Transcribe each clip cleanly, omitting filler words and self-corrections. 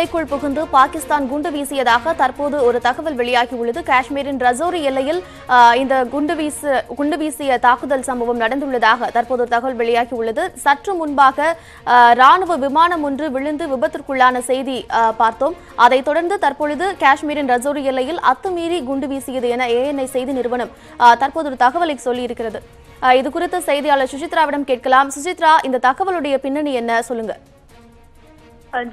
எல்லைக்குள் புகுந்து பாகிஸ்தான் குண்டு வீசியதாக தற்போது ஒரு தகவல் வெளியாகியுள்ளது. காஷ்மீரின் ரஜோரி எல்லையில் இந்த குண்டு வீசிய தாக்குதல் சம்பவம் நடந்துள்ளதாக தற்போது ஒரு தகவல் வெளியாகியுள்ளது. சற்று முன்பாக ராணுவ விமானம் ஒன்று விழுந்து விபத்திற்குள்ளான செய்தி பார்த்தோம். அதைத் தொடர்ந்து தற்பொழுது காஷ்மீரின் ரஜோரி எல்லையில் அத்துமீறி குண்டு வீசியது என ANI செய்தி நிறுவனம் தற்போது ஒரு தகவலை சொல்லியிருக்கிறது. இது குறித்து செய்தியாளர் சுசித்ராவிடம் கேட்கலாம். சுசித்ரா, இந்த தகவலுடைய பின்னணி என்ன, சொல்லுங்க.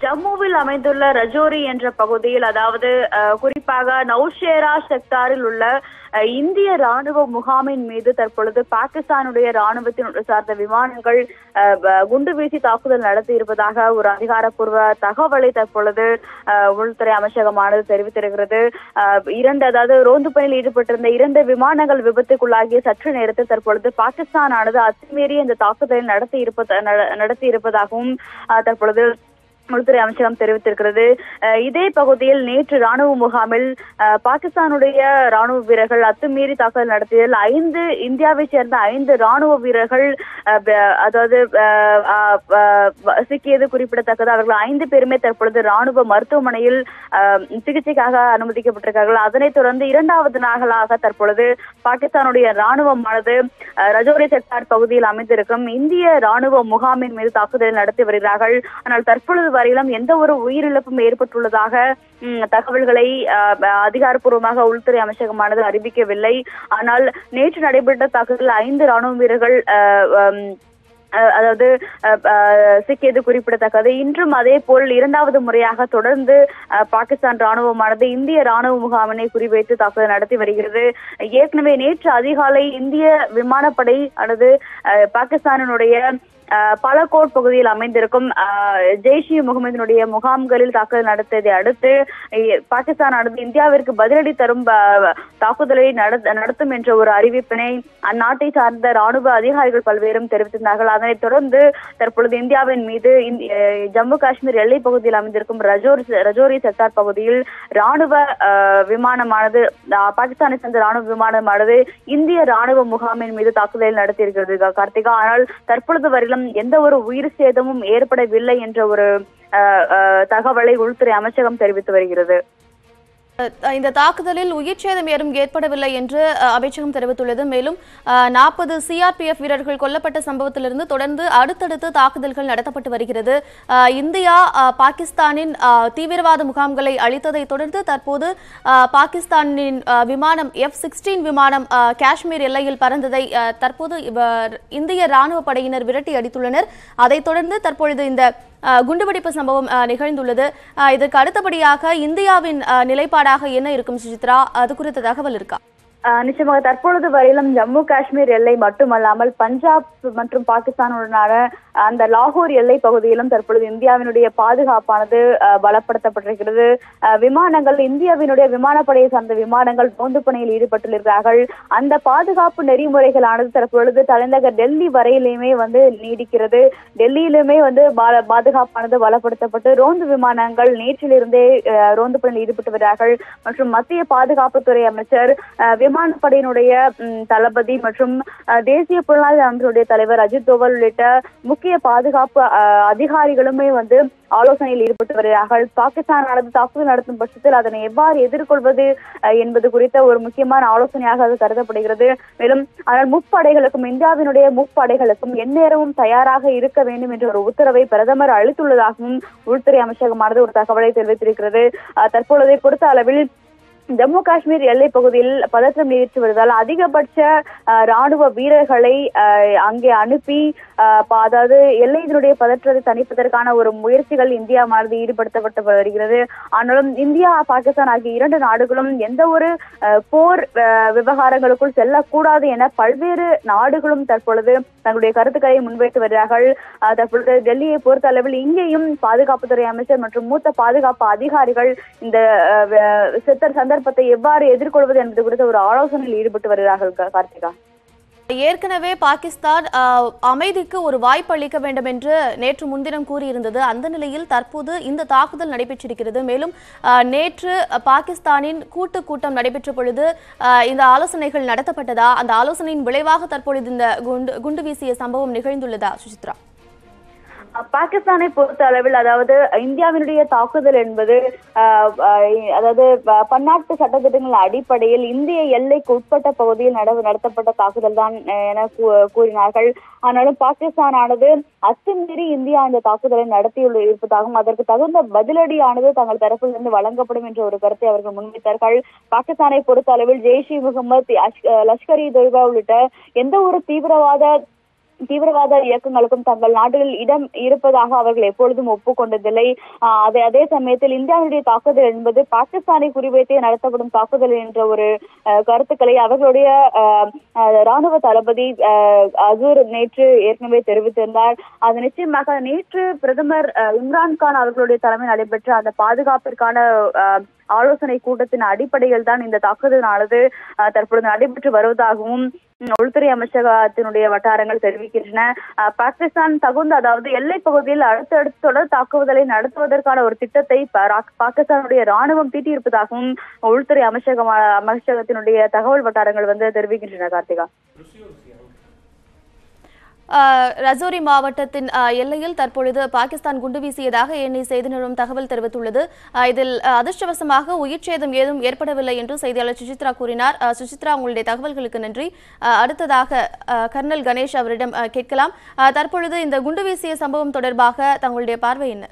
ஜம்முவில் அமைந்துள்ள ரஜோரி என்ற பகுதியில், அதாவது குறிப்பாக நௌஷேரா செக்டாரில் உள்ள இந்திய ராணுவ முகாமின் மீது தற்பொழுது பாகிஸ்தானுடைய ராணுவத்தின் சார்ந்த விமானங்கள் குண்டு வீசி தாக்குதல் நடத்தி இருப்பதாக ஒரு அதிகாரப்பூர்வ தகவலை தற்பொழுது உள்துறை அமைச்சகமானது தெரிவித்திருக்கிறது. அதாவது ரோந்து பணியில் ஈடுபட்டிருந்த 2 விமானங்கள் விபத்துக்குள்ளாகிய சற்று நேரத்தில் தற்பொழுது பாகிஸ்தானானது அத்துமீறி இந்த தாக்குதலை நடத்தி இருப்பதாகவும் தற்பொழுது உள்துறை அமைச்சகம் தெரிவித்திருக்கிறது. இதே பகுதியில் நேற்று ராணுவ முகாமில் பாகிஸ்தானுடைய ராணுவ வீரர்கள் அத்துமீறி தாக்குதல் நடத்தியதில் 5 இந்தியாவை சேர்ந்த 5 ராணுவ வீரர்கள் அதாவது சிக்கியது குறிப்பிடத்தக்கது. அவர்கள் 5 பேருமே தற்பொழுது ராணுவ மருத்துவமனையில் சிகிச்சைக்காக அனுமதிக்கப்பட்டிருக்கிறார்கள். அதனைத் தொடர்ந்து 2வது நாளாக தற்பொழுது பாகிஸ்தானுடைய ராணுவமானது ரஜோரி செக்டார் பகுதியில் அமைந்திருக்கும் இந்திய ராணுவ முகாமின் மீது தாக்குதல் நடத்தி வருகிறார்கள். ஆனால் தற்பொழுது வரையிலும் எந்த ஒரு உயிரிழப்பும் ஏற்பட்டுள்ளதாக தகவல்களை அதிகாரப்பூர்வமாக உள்துறை அமைச்சகமானது அறிவிக்கவில்லை. ஆனால் நேற்று நடைபெற்ற தாக்குதலில் 5 ராணுவ வீரர்கள் அதாவது சிக்கியது குறிப்பிடத்தக்கது. இன்றும் அதே போல் 2வது முறையாக தொடர்ந்து பாகிஸ்தான் ராணுவமானது இந்திய ராணுவ முகாமினை குறிவைத்து தாக்குதல் நடத்தி வருகிறது. ஏற்கனவே நேற்று அதிகாலை இந்திய விமானப்படை அல்லது பாகிஸ்தானினுடைய பலகோட் பகுதியில் அமைந்திருக்கும் ஜெய்ஷ்-இ முகமதினுடைய முகாம்களில் தாக்குதல் நடத்தியதை அடுத்து பாகிஸ்தானானது இந்தியாவிற்கு பதிலடி தரும் தாக்குதலை நடத்தும் என்ற ஒரு அறிவிப்பினை அந்நாட்டை சார்ந்த ராணுவ அதிகாரிகள் பல்வேறும் தெரிவித்திருந்தார்கள். அதனைத் தொடர்ந்து தற்பொழுது இந்தியாவின் மீது ஜம்மு காஷ்மீர் எல்லை பகுதியில் அமைந்திருக்கும் ரஜோரி செக்டார் பகுதியில் ராணுவ விமானமானது பாகிஸ்தானை சேர்ந்த ராணுவ விமானமானது இந்திய ராணுவ முகாமின் மீது தாக்குதல் நடத்தியிருக்கிறது கார்த்திகா. ஆனால் தற்பொழுது வரையிலும் எந்த ஒரு உயிர் சேதமும் ஏற்படவில்லை என்ற ஒரு தகவலை உள்துறை அமைச்சகம் தெரிவித்து வருகிறது. இந்த தாக்குதலில் உயிர் சேதம் ஏதும் ஏற்படவில்லை என்று அமைச்சகம் தெரிவித்துள்ளது. மேலும் 40 CRPF வீரர்கள் கொல்லப்பட்ட சம்பவத்திலிருந்து தொடர்ந்து அடுத்தடுத்து தாக்குதல்கள் நடத்தப்பட்டு வருகிறது. இந்தியா பாகிஸ்தானின் தீவிரவாத முகாம்களை அழித்ததை தொடர்ந்து தற்போது பாகிஸ்தானின் விமானம் F-16 விமானம் காஷ்மீர் எல்லையில் பறந்ததை தற்போது இந்திய ராணுவ படையினர் விரட்டி அடித்துள்ளனர். அதைத் தொடர்ந்து தற்பொழுது இந்த குண்டுவெடிப்பு சம்பவம் நிகழ்ந்துள்ளது. இதற்கு அடுத்தபடியாக இந்தியாவின் நிலைப்பாடாக என்ன இருக்கும் சுசித்ரா, அது குறித்த தகவல் இருக்கா? நிச்சயமாக தற்பொழுது வரையிலும் ஜம்மு காஷ்மீர் எல்லை மட்டுமல்லாமல் பஞ்சாப் மற்றும் பாகிஸ்தானுடனான அந்த லாகூர் எல்லை பகுதியிலும் தற்பொழுது இந்தியாவினுடைய பாதுகாப்பானது பலப்படுத்தப்பட்டிருக்கிறது. விமானங்கள் இந்தியாவினுடைய விமானப்படையை சார்ந்த விமானங்கள் ரோந்து பணியில் ஈடுபட்டிருக்கிறார்கள். அந்த பாதுகாப்பு நெறிமுறைகளானது தற்பொழுது தலைநகர் டெல்லி வரையிலுமே நீடிக்கிறது. டெல்லியிலுமே பாதுகாப்பானது பலப்படுத்தப்பட்டு ரோந்து விமானங்கள் நேற்றிலிருந்தே ரோந்து பணியில் ஈடுபட்டு வருகிறார்கள். மற்றும் மத்திய பாதுகாப்புத்துறை அமைச்சர் விமானப்படையினுடைய தளபதி மற்றும் தேசிய புலனாய்வு அமைப்பினுடைய தலைவர் அஜித் தோவல் உள்ளிட்ட முக்கிய பாதுகாப்பு அதிகாரிகளுமே ஆலோசனையில் ஈடுபட்டு வருகிறார்கள். பாகிஸ்தானானது தாக்குதல் நடத்தும் பட்சத்தில் அதனை எவ்வாறு எதிர்கொள்வது என்பது குறித்த ஒரு முக்கியமான ஆலோசனையாக அது கருதப்படுகிறது. மேலும் ஆனால் முப்படைகளுக்கும் இந்தியாவினுடைய முப்படைகளுக்கும் எந்நேரமும் தயாராக இருக்க வேண்டும் என்ற ஒரு உத்தரவை பிரதமர் அளித்துள்ளதாகவும் உள்துறை அமைச்சகமானது ஒரு தகவலை தெரிவித்திருக்கிறது. தற்பொழுதை பொறுத்த அளவில் ஜம்மு காஷ்மீர் எல்லை பகுதியில் பதற்றம் நீடித்து வருவதால் அதிகபட்ச ராணுவ வீரர்களை அங்கே அனுப்பி அதாவது எல்லையினுடைய பதற்றத்தை தணிப்பதற்கான ஒரு முயற்சிகள் இந்தியாவானது ஈடுபடுத்தப்பட்டு வருகிறது. ஆனாலும் இந்தியா பாகிஸ்தான் ஆகிய 2 நாடுகளும் எந்த ஒரு போர் விவகாரங்களுக்குள் செல்லக்கூடாது என பல்வேறு நாடுகளும் தற்பொழுது தங்களுடைய கருத்துக்களை முன்வைத்து வருகிறார்கள். தற்பொழுது டெல்லியை பொறுத்த அளவில் இங்கேயும் பாதுகாப்புத்துறை அமைச்சர் மற்றும் மூத்த பாதுகாப்பு அதிகாரிகள் இந்த சந்தர்ப்பத்தை எவ்வாறு எதிர்கொள்வது என்பது குறித்த ஒரு ஆலோசனையில் ஈடுபட்டு வருகிறார்கள் கார்த்திகா. ஏற்கனவே பாகிஸ்தான் அமைதிக்கு ஒரு வாய்ப்பு அளிக்க வேண்டும் என்று நேற்று முன்தினம் கூறியிருந்தது. அந்த நிலையில் தற்போது இந்த தாக்குதல் நடைபெற்றிருக்கிறது. மேலும் நேற்று பாகிஸ்தானின் கூட்டம் நடைபெற்ற பொழுது இந்த ஆலோசனைகள் நடத்தப்பட்டதா? அந்த ஆலோசனையின் விளைவாக தற்பொழுது இந்த குண்டு வீசிய சம்பவம் நிகழ்ந்துள்ளதா சுசித்ரா? பாகிஸ்தானை பொறுத்த அளவில் அதாவது இந்தியாவினுடைய தாக்குதல் என்பது அதாவது பன்னாட்டு சட்டத்திட்டங்கள் அடிப்படையில் இந்திய எல்லைக்கு உட்பட்ட பகுதியில் நடத்தப்பட்ட தாக்குதல் தான் என கூறினார்கள். ஆனாலும் பாகிஸ்தானானது அத்துமீறி இந்தியா அந்த தாக்குதலை இருப்பதாகவும் அதற்கு தகுந்த பதிலடியானது தங்கள் தரப்பிலிருந்து வழங்கப்படும் என்ற ஒரு கருத்தை அவர்கள் முன்வைத்தார்கள். பாகிஸ்தானை பொறுத்த அளவில் ஜெய்ஷ் இ முகமது, லஷ்கர் இ தொய்பா உள்ளிட்ட எந்த ஒரு தீவிரவாத இயக்கங்களுக்கும் தங்கள் நாடுகளில் இடம் இருப்பதாக அவர்கள் எப்பொழுதும் ஒப்புக்கொண்டதில்லை. அதே சமயத்தில் இந்தியாவுடைய தாக்குதல் என்பது பாகிஸ்தானை குறிவைத்தே நடத்தப்படும் தாக்குதல் என்ற ஒரு கருத்துக்களை அவர்களுடைய ராணுவ தளபதி அசூர் நேற்று ஏற்கனவே தெரிவித்திருந்தார். அது நிச்சயமாக நேற்று பிரதமர் இம்ரான்கான் அவர்களுடைய தலைமையில் நடைபெற்ற அந்த பாதுகாப்பிற்கான ஆலோசனை கூட்டத்தின் அடிப்படையில் தான் இந்த தாக்குதலானது தற்பொழுது நடைபெற்று வருவதாகவும் உள்துறை அமைச்சகத்தினுடைய வட்டாரங்கள் தெரிவிக்கின்றன. பாகிஸ்தான் அதாவது எல்லை பகுதியில் அடுத்தடுத்து தொடர் தாக்குதலை நடத்துவதற்கான ஒரு திட்டத்தை பாகிஸ்தானுடைய ராணுவம் தீட்டியிருப்பதாகவும் உள்துறை அமைச்சகத்தினுடைய தகவல் வட்டாரங்கள் தெரிவிக்கின்றன. கார்த்திகா, ரஜோரி மாவட்டத்தின் எல்லையில் தற்பொழுது பாகிஸ்தான் குண்டு வீசியதாக ஏஎன்ஐ செய்தி நிறுவனம் தகவல் தெரிவித்துள்ளது. இதில் அதிர்ஷ்டவசமாக உயிர் சேதம் ஏதும் ஏற்படவில்லை என்று செய்தியாளர் சுசித்ரா கூறினார். சுசித்ரா, உங்களுடைய தகவல்களுக்கு நன்றி. அடுத்ததாக கர்னல் கணேஷ் அவரிடம் கேட்கலாம். தற்பொழுது இந்த குண்டு வீசிய சம்பவம் தொடர்பாக தங்களுடைய பார்வை என்ன?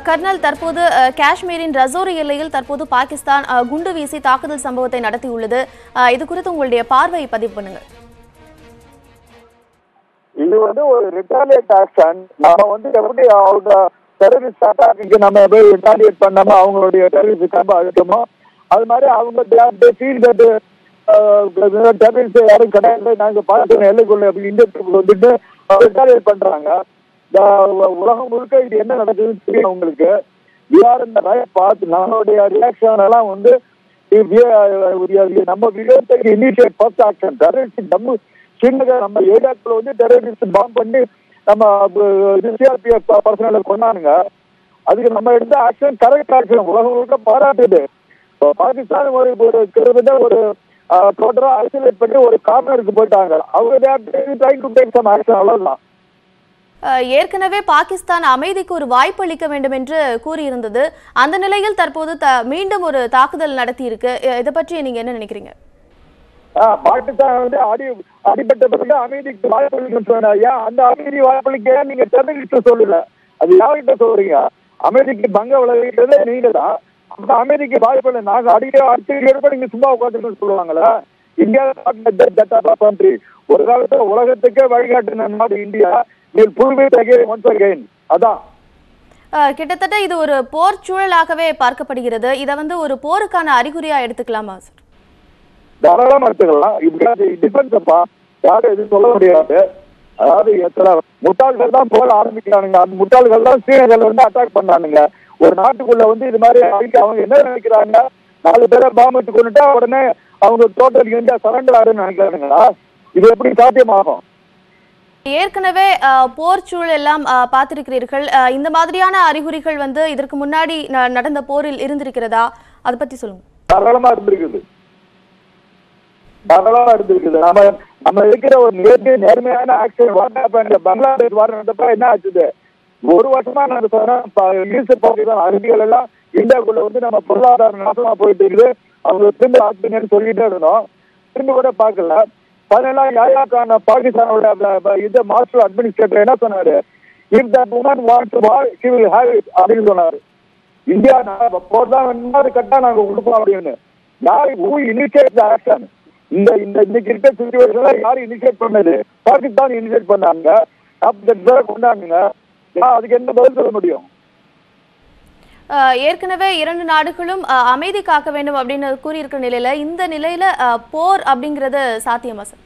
கர்னல், தற்போது காஷ்மீரின் ரஜோரி எல்லையில் தற்போது பாகிஸ்தான் குண்டு வீசி தாக்குதல் சம்பவத்தை நடத்தியுள்ளது. இது குறித்து உங்களுடைய பார்வை பதிவு பண்ணுங்க. இது ஒரு ரிட்டாலியேட் ஆக்ஷன். நாம எப்படி அவங்க டெரரிஸ்ட் அட்டாக்கு நம்ம போய் ரிட்டாலியேட் பண்ணாம அவங்களுடைய டெரரிஸ்ட் கேம்ப அழுத்தமோ அது மாதிரி அவங்க டெரரிஸ்ட் யாரும் கிடையாது, நாங்க பாகிஸ்தான் எல்லைக்குள்ள இந்தியத்துக்கு வந்துட்டு ரிட்டாலியேட் பண்றாங்க. உலகம் முழுக்க இது என்ன நடக்குதுன்னு தெரியும் உங்களுக்கு. நம்மளுடைய ரியாக்ஷன் எல்லாம் நம்ம இனிஷியேட் ஃபர்ஸ்ட் ஆக்ஷன் டெரரிஸ்ட் நம்ம ஏரியாக்குள்ள டெரரிஸ்ட் பாம்பு பண்ணி நம்ம சிஆர்பிஎஃப் பர்சனலை கொண்டாடுங்க. அதுக்கு நம்ம எடுத்த ஆக்ஷன் கரெக்ட் ஆக்ஷன் உலகம் முழுக்க பாராட்டுது. பாகிஸ்தான் கிட்டத்தட்ட ஒரு டோட்டலா ஐசோலேட் பண்ணி ஒரு கார்னருக்கு போயிட்டாங்க. அவங்க trying to take some action, அவ்வளவுதான். ஏற்கனவே பாகிஸ்தான் அமைதிக்கு ஒரு வாய்ப்பு அளிக்க வேண்டும் என்று கூறியிருந்தது. அந்த நிலையில் தற்போது மீண்டும் ஒரு தாக்குதல் நடத்தி இருக்கு. இதை பற்றி நீங்க என்ன நினைக்கிறீங்க? பாகிஸ்தான் அடிபட்ட பிறகு அமைதிக்கு வாய்ப்பு அளிக்கணும்னு சொன்னா அந்த அமைதி வாய்ப்பளிக்க நீங்க டெரரிஸ்ட் சொல்லல, அது யார்கிட்ட சொல்றீங்க? அமைதிக்கு பங்க விளைவிக்கிறதே நீங்க தான். அந்த அமைதிக்கு வாய்ப்பு இல்லை. நாங்க அடிக்க நீங்க சும்மா உட்காந்துட்டு சொல்லுவாங்களா? இந்தியா ஒரு காலத்துல உலகத்துக்கே வழிகாட்டின நாடு இந்தியா. கிட்டத்தட்ட இது ஒரு போர் சூழலாகவே பார்க்கப்படுகிறது. இதை ஒரு போருக்கான அறிகுறியா எடுத்துக்கலாமா சார்? தாராளமா எடுத்துக்கலாம். இப்படிப்பா யாரும் எதுவும் சொல்ல முடியாது. அதாவது எத்தனை முட்டாள்கள் தான் போல ஆரம்பிக்கிறானுங்க. அந்த முட்டாள்கள் தான் ஸ்ரீநகர்ல அட்டாக் பண்ணானுங்க. ஒரு நாட்டுக்குள்ள இது மாதிரி அவங்க என்ன நினைக்கிறாங்க? 4 பேரை பாம்பு கொண்டுட்டா உடனே அவங்க டோட்டல் இந்தியா சரண்டர் ஆகுன்னு நினைக்கிறானுங்களா? இது எப்படி சாத்தியமாகும்? ஏற்கனவே போர் சூழல் எல்லாம் பார்த்திருக்கிறீர்கள். இந்த மாதிரியான அறிகுறிகள் இதற்கு முன்னாடி நடந்த போரில் இருந்திருக்கிறதா? அதை பத்தி சொல்லுங்க. தாராளமா இருந்திருக்குது. நம்ம இருக்கிற ஒரு நேர்மையான ஆக்ஷன் பங்களாதேஷ் வார் நடந்தப்ப என்ன ஆச்சுது? ஒரு வருஷமா நான் சொன்னேன் அறிவியல் எல்லாம் இந்தியாவுக்குள்ள நம்ம பொருளாதார நாசமா போயிட்டு இருக்குது. அவங்க திரும்ப ஆக்குங்கன்னு சொல்லிட்டே இருந்தோம். திரும்ப கூட பார்க்கல. பதினெல்லாம் யாயா கான் பாகிஸ்தானோட இந்த மாஸ்டர் அட்மினிஸ்ட்ரேட்டர் என்ன சொன்னாரு? If that woman wants to war she will have it அப்படின்னு சொன்னாரு. இந்தியா போர் தான் வேணும்னா கட்டா நாங்க கொடுப்போம் அப்படின்னு. யார் ஹூ இனிஷியேட் தி ஆக்ஷன்? இன்னைக்கு இருக்க சிச்சுவேஷன்ல யாரு இனிஷியேட் பண்ணது? பாகிஸ்தான் இனிஷியேட் பண்ணாங்க. கொண்டாடுங்க. அதுக்கு என்ன பதில் சொல்ல முடியும்? ஏற்கனவே 2 நாடுகளும் அமைதி காக்க வேண்டும் அப்படின்னு கூறியிருக்கிற நிலையில இந்த நிலையில போர் அப்படிங்கிறது சாத்தியமா சார்?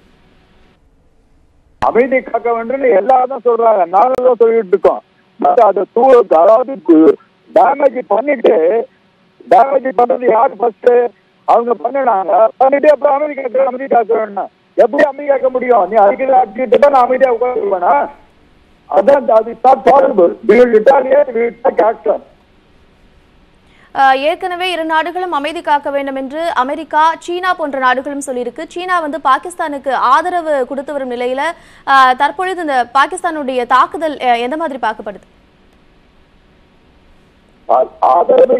அமைதி காக்க வேண்டும் எல்லாரும் சொல்றாங்க, நாங்களும் சொல்லிட்டு இருக்கோம். அதாவது டேமேஜ் பண்ணிட்டு டேமேஜ் பண்றது யார் ஃபர்ஸ்ட்? அவங்க பண்ணிட்டு அப்புறம் அமெரிக்கா எப்படி அமெரிக்கா முடியும்? நீ அடிக்கிட்டு நான் அமைதியா உட்காந்துருவேனா? அதான் அது not possible. we will retaliate, we will take action. ஏற்கனவே இரு நாடுகளும் அமைதி காக்க வேண்டும் என்று அமெரிக்கா, சீனா போன்ற நாடுகளும் சொல்லியிருக்கு. சீனா பாகிஸ்தானுக்கு ஆதரவு கொடுத்து வரும் நிலையில தற்பொழுது இந்த பாகிஸ்தானுடைய தாக்குதல் எந்த மாதிரி பார்க்கப்படுது? ஆதரவு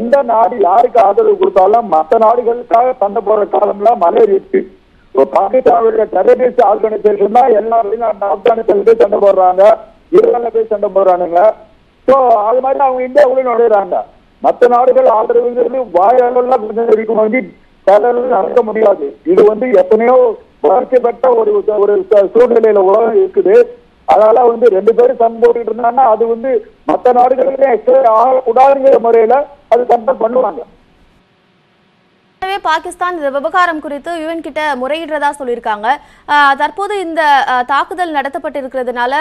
எந்த நாடு யாருக்கு ஆதரவு கொடுத்தாலும் மற்ற நாடுகளுக்காக சண்டை போற காலம்லாம் மலையேறி இருக்கு. பாகிஸ்தானுடைய டெரரிஸ்ட் ஆர்கனைசேஷன் தான் எல்லா ஆப்கானிஸ்தான் போய் சண்டை போடுறாங்க, ஈரான்ல போய் சண்டை போடுறானுங்க. ஸோ அது மாதிரி அவங்க இந்தியாவுக்குள்ள நுழையிறாங்க. மற்ற நாடுகள் ஆதரவுங்கிறது வாயெல்லாம் இருக்கும் வந்து நடக்க முடியாது. இது எத்தனையோ வளர்ச்சி பெற்ற ஒரு சூழ்நிலையில உலகம் இருக்குது. அதனால ரெண்டு பேரும் சண்டை போட்டுட்டு இருந்தாங்கன்னா அது மற்ற நாடுகளுக்கு எக்ஸ்ட்ரா ஆகக்கூடாதுங்கிற முறையில அது சண்டை பண்ணுவாங்க. பாகிஸ்தான் இந்த விவகாரம் குறித்து யுஎன் கிட்ட முறையிடுறதா சொல்லியிருக்காங்க. தற்போது இந்த தாக்குதல் நடத்தப்பட்டிருக்கிறதுனால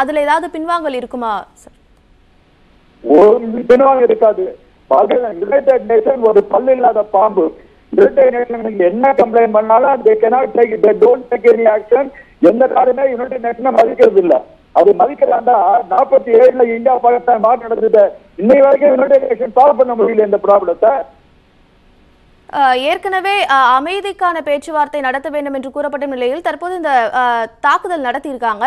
அதுல ஏதாவது பின்வாங்கல் இருக்குமா சார்? பின்வாங்க இருக்காது. யுனைடெட் நேஷன் ஒரு பல்லு இல்லாத பாம்பு. யுனைடெட் நேஷன் என்ன கம்ப்ளைண்ட் பண்ணாலும் they cannot take it, they don't take any action. எந்த நாடுமே யுனைடெட் நேஷனை மதிக்கிறது இல்ல. அது மதிக்கிறாண்டா 47ல இந்தியா பாகிஸ்தான் மாற்றம் நடந்தது. இன்னைக்கு வரைக்கும் யுனைடெட் நேஷன் சால்வ் பண்ண முடியல இந்த ப்ராப்ளத்தை. ஏற்கனவே அமைதிக்கான பேச்சுவார்த்தை நடத்த வேண்டும் என்று கூறப்பட்ட நிலையில் தற்போது இந்த தாக்குதல் நடத்தியிருக்காங்க.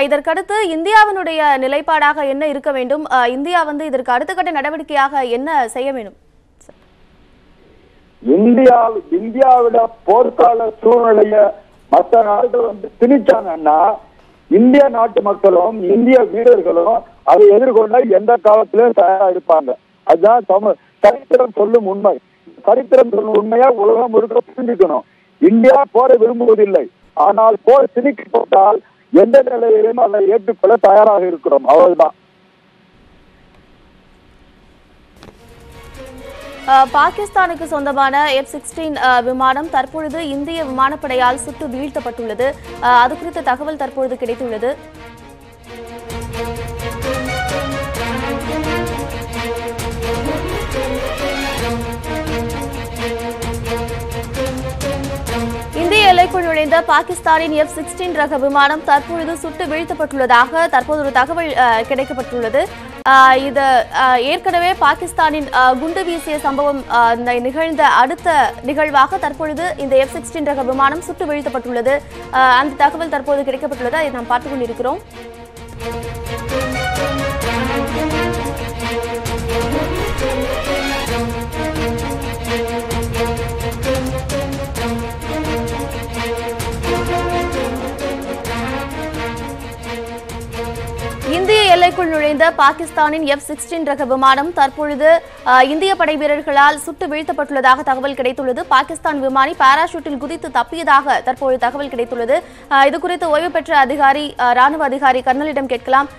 இதற்கடுத்து இந்தியாவினுடைய நிலைப்பாடாக என்ன இருக்க வேண்டும்? இந்தியா இதற்கு அடுத்த கட்ட நடவடிக்கையாக என்ன செய்ய வேண்டும்? இந்தியாவிட போர்க்கால சூழ்நிலைய மற்ற நாடுகள் திணிச்சாங்கன்னா இந்திய நாட்டு மக்களும் இந்திய வீரர்களும் அதை எதிர்கொள்ள எந்த காலத்திலும் தயாரா இருப்பாங்க. அதுதான் சரித்திரம் சொல்லும் உண்மை. சரித்திரம் சொல்லும் உண்மையா உலகம் முழுக்க புரிஞ்சுக்கணும். இந்தியா போரை விரும்புவதில்லை, ஆனால் போர் திணிக்கப்பட்டால் எந்த நிலையிலும் அதை ஏற்றுக்கொள்ள தயாராக இருக்கிறோம். அவ்வளவுதான். பாகிஸ்தானுக்கு சொந்தமான F-16 விமானம் தற்பொழுது இந்திய விமானப்படையால் சுட்டு வீழ்த்தப்பட்டுள்ளது. அது குறித்த தகவல் தற்பொழுது கிடைத்துள்ளது. இந்திய எல்லைக்குள் நுழைந்த பாகிஸ்தானின் F-16 ரக விமானம் தற்பொழுது சுட்டு வீழ்த்தப்பட்டுள்ளதாக தற்போது ஒரு தகவல் கிடைக்கப்பட்டுள்ளது. இது ஏற்கனவே பாகிஸ்தானின் குண்டு வீசிய சம்பவம் நிகழ்ந்த அடுத்த நிகழ்வாக தற்பொழுது இந்த F-16 ரக விமானம் சுட்டு வீழ்த்தப்பட்டுள்ளது. அந்த தகவல் தற்போது கிடைக்கப்பட்டுள்ளது. அதை நாம் பார்த்துக் கொண்டிருக்கிறோம். இந்திய எல்லைக்குள் நுழைந்த பாகிஸ்தானின் F-16 ரக விமானம் தற்பொழுது இந்திய படை வீரர்களால் சுட்டு வீழ்த்தப்பட்டுள்ளதாக தகவல் கிடைத்துள்ளது. பாகிஸ்தான் விமானி பாராசூட்டில் குதித்து தப்பியதாக தற்போது தகவல் கிடைத்துள்ளது. இது குறித்து ஓய்வு பெற்ற அதிகாரி, ராணுவ அதிகாரி கர்னலிடம் கேட்கலாம்.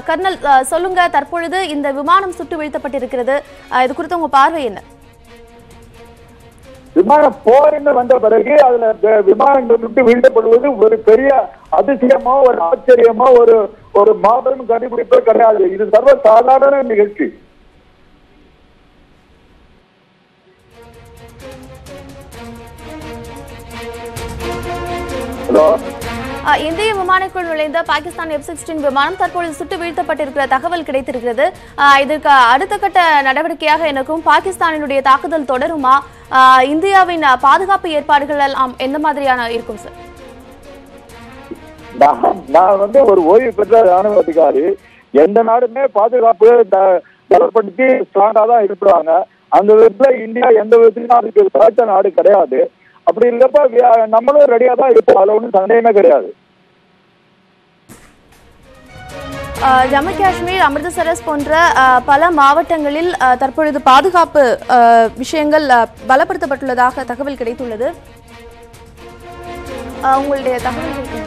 கர்னல், சொல்லுங்க, தற்பொழுது இந்த விமானம் சுட்டு வீழ்த்தப்பட்டிருக்கிறது, இது குறித்து உங்க பார்வை என்ன? விமானம் போர்னு வந்த பிறகு அதுல விமானங்கள் விட்டு வீழ்த்தப்படுவது ஒரு பெரிய அதிசயமோ ஒரு ஆச்சரியமோ ஒரு மாபெரும் கண்டுபிடிப்போ கிடையாது. இது சர்வ சாதாரண நிகழ்ச்சி. இந்திய விமானக்குள் நுழைந்த பாகிஸ்தான் F-16 விமானம் தற்பொழுது சுட்டு வீழ்த்தப்பட்டிருக்கிற தகவல் கிடைத்திருக்கிறது. இதற்கு அடுத்த கட்ட நடவடிக்கையாக எனக்கும் பாகிஸ்தானினுடைய தாக்குதல் தொடருமா? இந்தியாவின் பாதுகாப்பு ஏற்பாடுகள் எல்லாம் எந்த மாதிரியான இருக்கும் சார்? நான் ஒரு ஓய்வு பெற்ற ராணுவ அதிகாரி. எந்த நாடுமே பாதுகாப்பு பலப்படுத்தி ஸ்ட்ராங்கா தான் இருக்கிறாங்க. அந்த விதத்துல இந்தியா எந்த விதத்திலும் அதுக்கு தயாரித்த நாடு கிடையாது. அப்படி இல்லப்ப நம்மளும் ரெடியா தான் இருப்போம். அதுல ஒன்றும் சந்தேகமே கிடையாது. ஜம்மு காஷ்மீர், அமிர்தசரஸ் போன்ற பல மாவட்டங்களில் தற்பொழுது பாதுகாப்பு விஷயங்கள் பலப்படுத்தப்பட்டுள்ளதாக தகவல் கிடைத்துள்ளது. உங்களுடைய தகவல்கள்